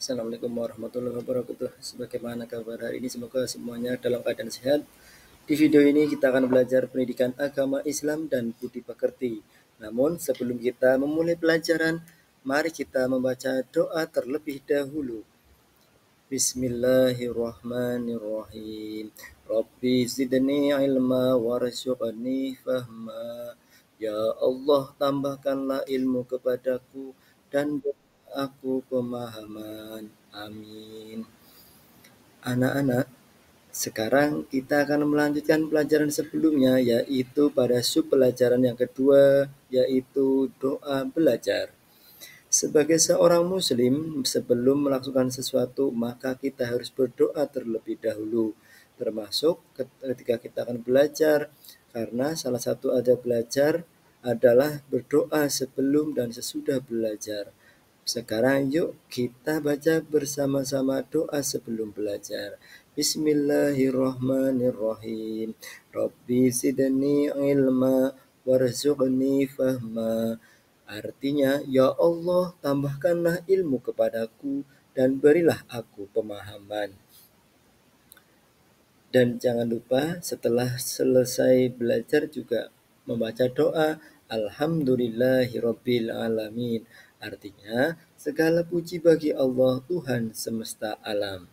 Assalamualaikum warahmatullahi wabarakatuh. Sebagaimana kabar hari ini, semoga semuanya dalam keadaan sehat. Di video ini kita akan belajar pendidikan agama Islam dan budi pekerti. Namun sebelum kita memulai pelajaran, mari kita membaca doa terlebih dahulu. Bismillahirrahmanirrahim. Rabbi zidni ilma warzuqni fahma. Ya Allah, tambahkanlah ilmu kepadaku dan beri aku pemahaman. Amin. Anak-anak, sekarang kita akan melanjutkan pelajaran sebelumnya, yaitu pada sub pelajaran yang kedua, yaitu doa belajar. Sebagai seorang muslim, sebelum melakukan sesuatu, maka kita harus berdoa terlebih dahulu, termasuk ketika kita akan belajar, karena salah satu adab belajar adalah berdoa sebelum dan sesudah belajar. Sekarang yuk kita baca bersama-sama doa sebelum belajar. Bismillahirrahmanirrahim. Rabbi zidni ilma warzuqni fahma. Artinya, ya Allah, tambahkanlah ilmu kepadaku dan berilah aku pemahaman. Dan jangan lupa setelah selesai belajar juga membaca doa Alhamdulillahirabbil alamin. Artinya, segala puji bagi Allah Tuhan semesta alam.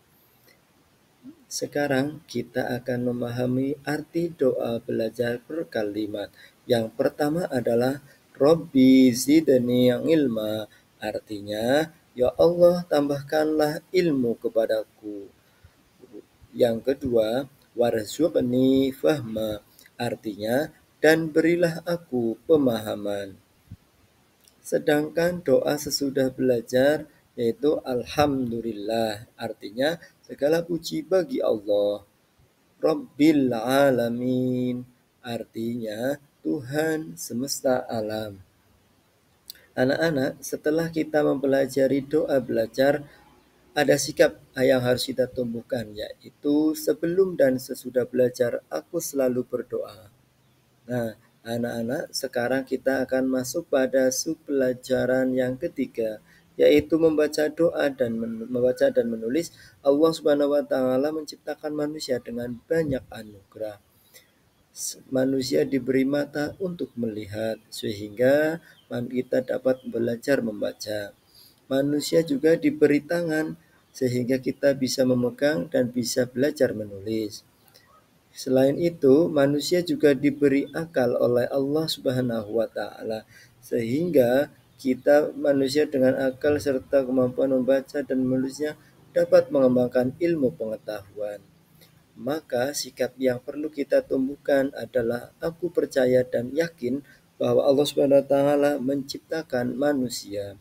Sekarang kita akan memahami arti doa belajar per kalimat. Yang pertama adalah Rabbi zidni ilma. Artinya, ya Allah, tambahkanlah ilmu kepadaku. Yang kedua, warzuqni fahma. Artinya, dan berilah aku pemahaman. Sedangkan doa sesudah belajar yaitu Alhamdulillah. Artinya, segala puji bagi Allah. Rabbil alamin. Artinya, Tuhan semesta alam. Anak-anak, setelah kita mempelajari doa belajar, ada sikap yang harus kita tumbuhkan, yaitu sebelum dan sesudah belajar aku selalu berdoa. Nah, anak-anak, sekarang kita akan masuk pada sub pelajaran yang ketiga, yaitu membaca doa dan membaca dan menulis. Allah Subhanahu wa taala menciptakan manusia dengan banyak anugerah. Manusia diberi mata untuk melihat sehingga kita dapat belajar membaca. Manusia juga diberi tangan sehingga kita bisa memegang dan bisa belajar menulis. Selain itu, manusia juga diberi akal oleh Allah Subhanahu wa taala sehingga kita manusia dengan akal serta kemampuan membaca dan menulisnya dapat mengembangkan ilmu pengetahuan. Maka sikap yang perlu kita tumbuhkan adalah aku percaya dan yakin bahwa Allah Subhanahu wa taala menciptakan manusia.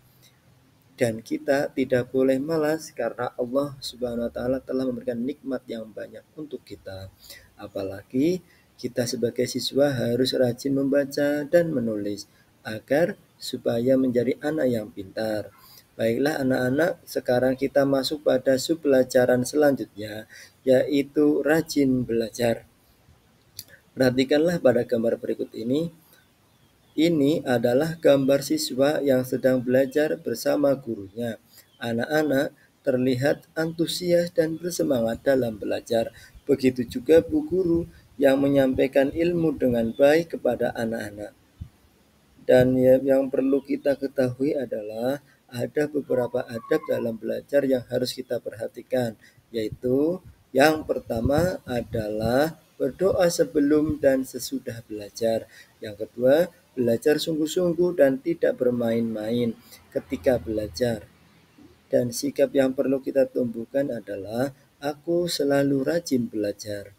Dan kita tidak boleh malas karena Allah Subhanahu wa taala telah memberikan nikmat yang banyak untuk kita. Apalagi kita sebagai siswa harus rajin membaca dan menulis agar supaya menjadi anak yang pintar. Baiklah anak-anak, sekarang kita masuk pada sub pelajaran selanjutnya, yaitu rajin belajar. Perhatikanlah pada gambar berikut ini. Ini adalah gambar siswa yang sedang belajar bersama gurunya. Anak-anak terlihat antusias dan bersemangat dalam belajar. Begitu juga bu guru yang menyampaikan ilmu dengan baik kepada anak-anak. Dan yang perlu kita ketahui adalah ada beberapa adab dalam belajar yang harus kita perhatikan, yaitu yang pertama adalah berdoa sebelum dan sesudah belajar. Yang kedua, belajar sungguh-sungguh dan tidak bermain-main ketika belajar. Dan sikap yang perlu kita tumbuhkan adalah aku selalu rajin belajar.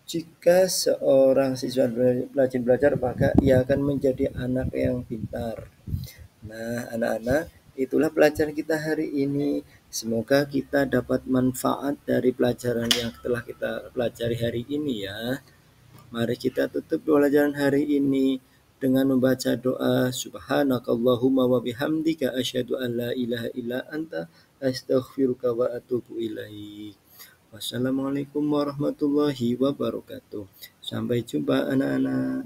Jika seorang siswa rajin belajar, maka ia akan menjadi anak yang pintar. Nah, anak-anak, itulah pelajaran kita hari ini. Semoga kita dapat manfaat dari pelajaran yang telah kita pelajari hari ini ya. Mari kita tutup pelajaran hari ini dengan membaca doa Subhanakallahumma wa bihamdika asyhadu an la ilaha illa anta astaghfiruka wa atubu ilaik. Wassalamualaikum warahmatullahi wabarakatuh. Sampai jumpa anak-anak.